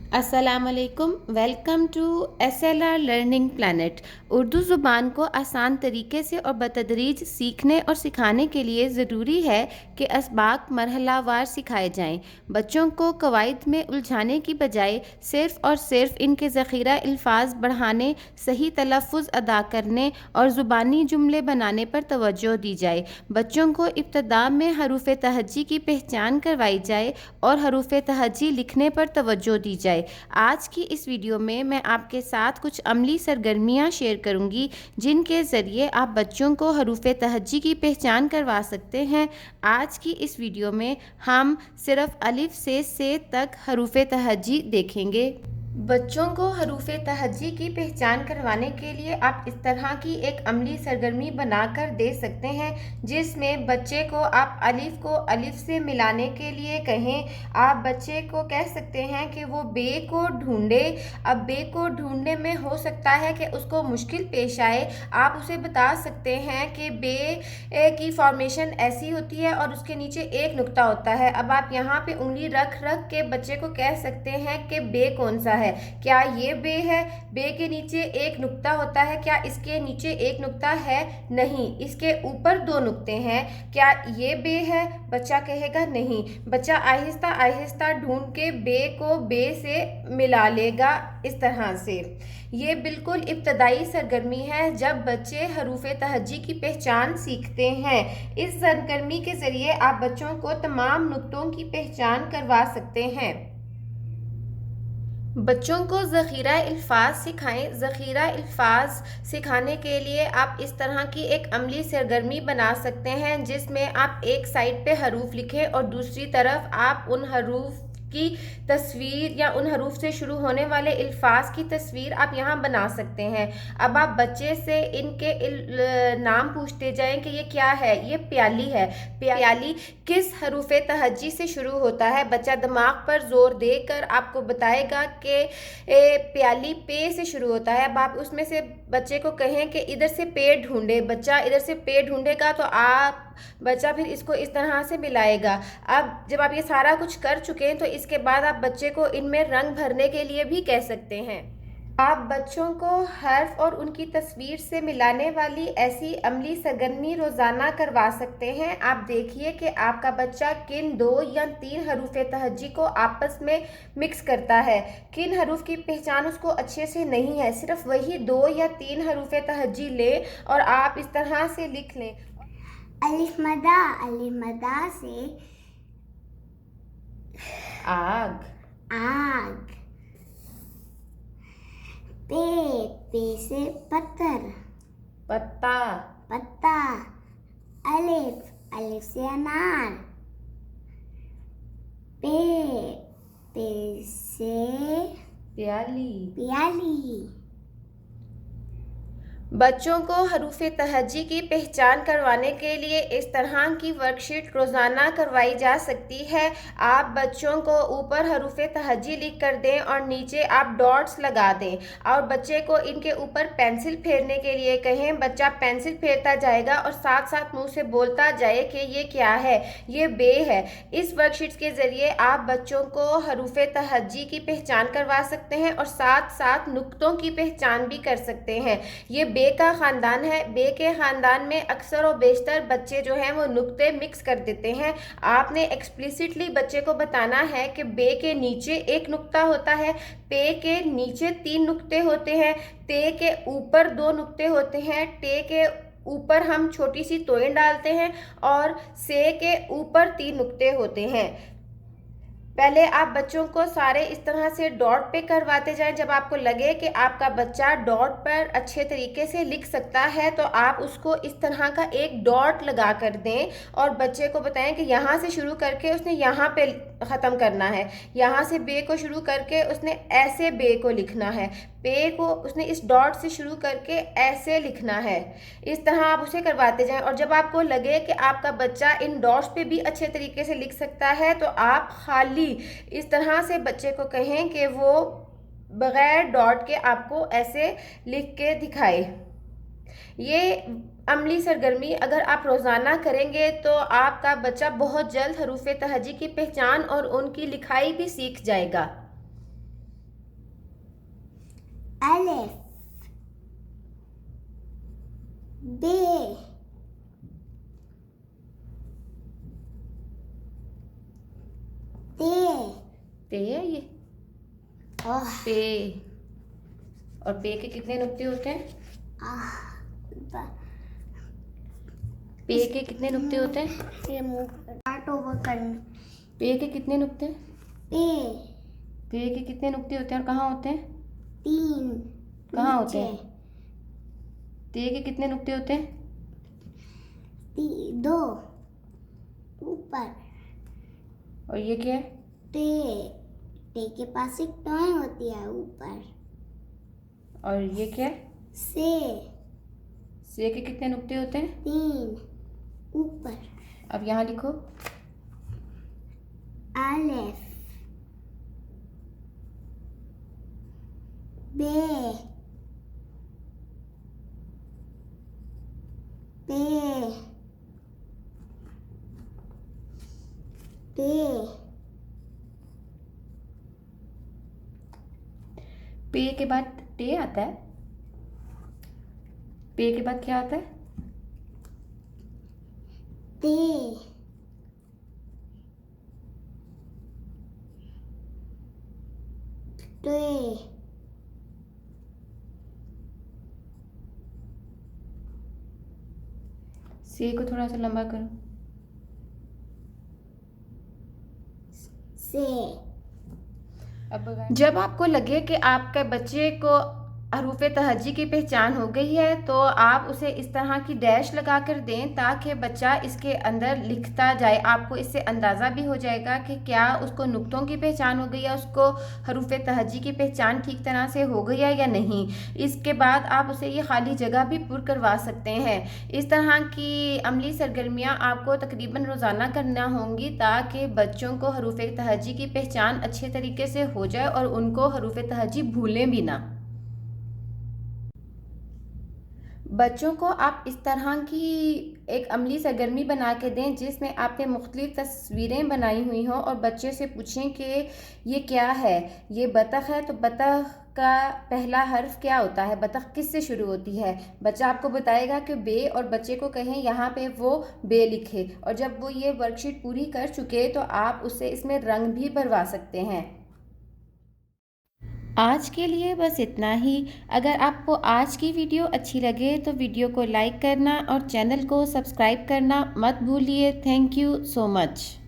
अस्सलामुअलैकुम। Welcome to SLR learning planet. Urdu ज़ुबान को आसान तरीके से और बतदरीज सीखने और सिखाने के लिए ज़रूरी है कि असबाक मरहलावार सिखाए जाएं। बच्चों को कवायद में उलझाने की बजाय सिर्फ़ और सिर्फ इनके ज़ख़ीरा अल्फाज बढ़ाने, सही तलफ़्फ़ुज़ अदा करने और ज़ुबानी जुमले बनाने पर तवज्जो दी जाए। बच्चों को इब्तदा में हरूफ़ तहज्जी की पहचान करवाई जाए और हरूफ़ तहज्जी लिखने पर तवज्जो दी जाए। आज की इस वीडियो में मैं आपके साथ कुछ अमली सरगर्मियां शेयर करूंगी जिनके ज़रिए आप बच्चों को हरूफ़ तहज्जी की पहचान करवा सकते हैं। आज की इस वीडियो में हम सिर्फ अलिफ से तक हरूफ़ तहज्जी देखेंगे। बच्चों को हरूफ़ तहज्जी की पहचान करवाने के लिए आप इस तरह की एक अमली सरगर्मी बनाकर दे सकते हैं जिसमें बच्चे को आप अलिफ को अलिफ से मिलाने के लिए कहें। आप बच्चे को कह सकते हैं कि वो बे को ढूंढे। अब बे को ढूंढने में हो सकता है कि उसको मुश्किल पेश आए। आप उसे बता सकते हैं कि बे की फॉर्मेशन ऐसी होती है और उसके नीचे एक नुक्ता होता है। अब आप यहाँ पे उंगली रख रख के बच्चे को कह सकते हैं कि बे कौन सा है। क्या ये बे है? बे के नीचे एक नुक्ता होता है। क्या इसके नीचे एक नुक्ता है? नहीं, इसके ऊपर दो नुक्ते हैं। क्या ये बे है? बच्चा कहेगा नहीं। बच्चा आहिस्ता आहिस्ता ढूंढ के बे को बे से मिला लेगा। इस तरह से ये बिल्कुल इब्तदाई सरगर्मी है जब बच्चे हरूफ़ तहज्जी की पहचान सीखते हैं। इस सरगर्मी के ज़रिए आप बच्चों को तमाम नुक्तों की पहचान करवा सकते हैं। बच्चों को ज़ख़ीरा अल्फाज सिखाएं। ज़ख़ीरा अल्फाज सिखाने के लिए आप इस तरह की एक अमली सरगर्मी बना सकते हैं जिसमें आप एक साइड पे हरूफ लिखें और दूसरी तरफ आप उन हरूफ की तस्वीर या उन हरूफ से शुरू होने वाले अल्फाज की तस्वीर आप यहाँ बना सकते हैं। अब आप बच्चे से इनके नाम पूछते जाएं कि ये क्या है। ये प्याली है। प्याली किस हरूफ तहज्जी से शुरू होता है? बच्चा दिमाग पर जोर देकर आपको बताएगा कि प्याली पे से शुरू होता है। अब आप उसमें से बच्चे को कहें कि इधर से पे ढूंढे। बच्चा इधर से पे ढूंढेगा तो बच्चा फिर इसको इस तरह से मिलाएगा। अब जब आप ये सारा कुछ कर चुके हैं तो इसके बाद आप बच्चे को इनमें रंग भरने के लिए भी कह सकते हैं। आप बच्चों को हर्फ और उनकी तस्वीर से मिलाने वाली ऐसी अमली सरगर्मी रोज़ाना करवा सकते हैं। आप देखिए कि आपका बच्चा किन 2 या 3 हरूफ तहज्जी को आपस में मिक्स करता है। किन हरूफ की पहचान उसको अच्छे से नहीं है। सिर्फ वही 2 या 3 हरूफ तहज्जी लें और आप इस तरह से लिख लें। अलिफ मदा से आग। आग। पे से पत्थर। पत्ता। पत्ता। अलिफ से अनार। पे से प्याली। प्याली। बच्चों को हरूफ़ तहज्जी की पहचान करवाने के लिए इस तरह की वर्कशीट रोज़ाना करवाई जा सकती है। आप बच्चों को ऊपर हरूफ़ तहज्जी लिख कर दें और नीचे आप डॉट्स लगा दें और बच्चे को इनके ऊपर पेंसिल फेरने के लिए कहें। बच्चा पेंसिल फेरता जाएगा और साथ साथ मुंह से बोलता जाए कि ये क्या है, ये बे है। इस वर्कशीट के ज़रिए आप बच्चों को हरूफ़ तहज्जी की पहचान करवा सकते हैं और साथ साथ नुक्तों की पहचान भी कर सकते हैं। ये बे का ख़ानदान है। बे के ख़ानदान में अक्सर और बेशतर बच्चे जो हैं वो नुक्ते मिक्स कर देते हैं। आपने एक्सप्लिसिटली बच्चे को बताना है कि बे के नीचे एक नुक्ता होता है, पे के नीचे 3 नुक्ते होते हैं, ते के ऊपर 2 नुक्ते होते हैं, टे के ऊपर हम छोटी सी तोयन डालते हैं और से के ऊपर 3 नुक्ते होते हैं। पहले आप बच्चों को सारे इस तरह से डॉट पे करवाते जाएं। जब आपको लगे कि आपका बच्चा डॉट पर अच्छे तरीके से लिख सकता है तो आप उसको इस तरह का एक डॉट लगा कर दें और बच्चे को बताएं कि यहाँ से शुरू करके उसने यहाँ पे ख़त्म करना है, यहाँ से बे को शुरू करके उसने ऐसे बे को लिखना है, पे को उसने इस डॉट से शुरू करके ऐसे लिखना है। इस तरह आप उसे करवाते जाएं और जब आपको लगे कि आपका बच्चा इन डॉट्स पे भी अच्छे तरीके से लिख सकता है तो आप खाली इस तरह से बच्चे को कहें कि वो बग़ैर डॉट के आपको ऐसे लिख के दिखाए। ये अमली सरगर्मी अगर आप रोज़ाना करेंगे तो आपका बच्चा बहुत जल्द हरूफ़ तहज्जी की पहचान और उनकी लिखाई भी सीख जाएगा। Alif. B. T. पे है ये, Oh. पे। और पे के कितने नुक्ते होते हैं? ब- पे के कितने नुक्ते होते हैं? ये मुंह स्टार्ट ओवर करना। पे के कितने नुक्ते? पे पे के कितने नुक्ते होते हैं और कहाँ होते हैं? 3 कहाँ होते हैं? ते के कितने नुक्ते होते हैं? 2 ऊपर। और ये क्या है? टे टे के पास एक टॉय होती है ऊपर। और ये क्या है? से के कितने नुक्ते होते हैं? 3 ऊपर। अब यहाँ लिखो। अलिफ बे पे पे पे के बाद टे आता है। पे के बाद क्या आता है? ते ते से को थोड़ा सा लंबा करो। से। अब जब आपको लगे कि आपके बच्चे को हरूफ तहज्जी की पहचान हो गई है तो आप उसे इस तरह की डैश लगा कर दें ताकि बच्चा इसके अंदर लिखता जाए। आपको इससे अंदाज़ा भी हो जाएगा कि क्या उसको नुक्तों की पहचान हो गई है, उसको हरूफ तहज्जी की पहचान ठीक तरह से हो गई है या नहीं। इसके बाद आप उसे ये खाली जगह भी पुर करवा सकते हैं। इस तरह की अमली सरगर्मियाँ आपको तकरीबन रोज़ाना करना होंगी ताकि बच्चों को हरूफ तहज्जी की पहचान अच्छे तरीके से हो जाए और उनको हरूफ तहज्जी भूलें भी ना। बच्चों को आप इस तरह की एक अमली सरगर्मी बना के दें जिसमें आपने मुख्तलिफ तस्वीरें बनाई हुई हों और बच्चे से पूछें कि ये क्या है। ये बतख है तो बतख का पहला हर्फ क्या होता है, बतख किस से शुरू होती है। बच्चा आपको बताएगा कि बे, और बच्चे को कहें यहाँ पे वो बे लिखे। और जब वो ये वर्कशीट पूरी कर चुके तो आप उससे इसमें रंग भी भरवा सकते हैं। आज के लिए बस इतना ही। अगर आपको आज की वीडियो अच्छी लगे तो वीडियो को लाइक करना और चैनल को सब्सक्राइब करना मत भूलिए। Thank you so much.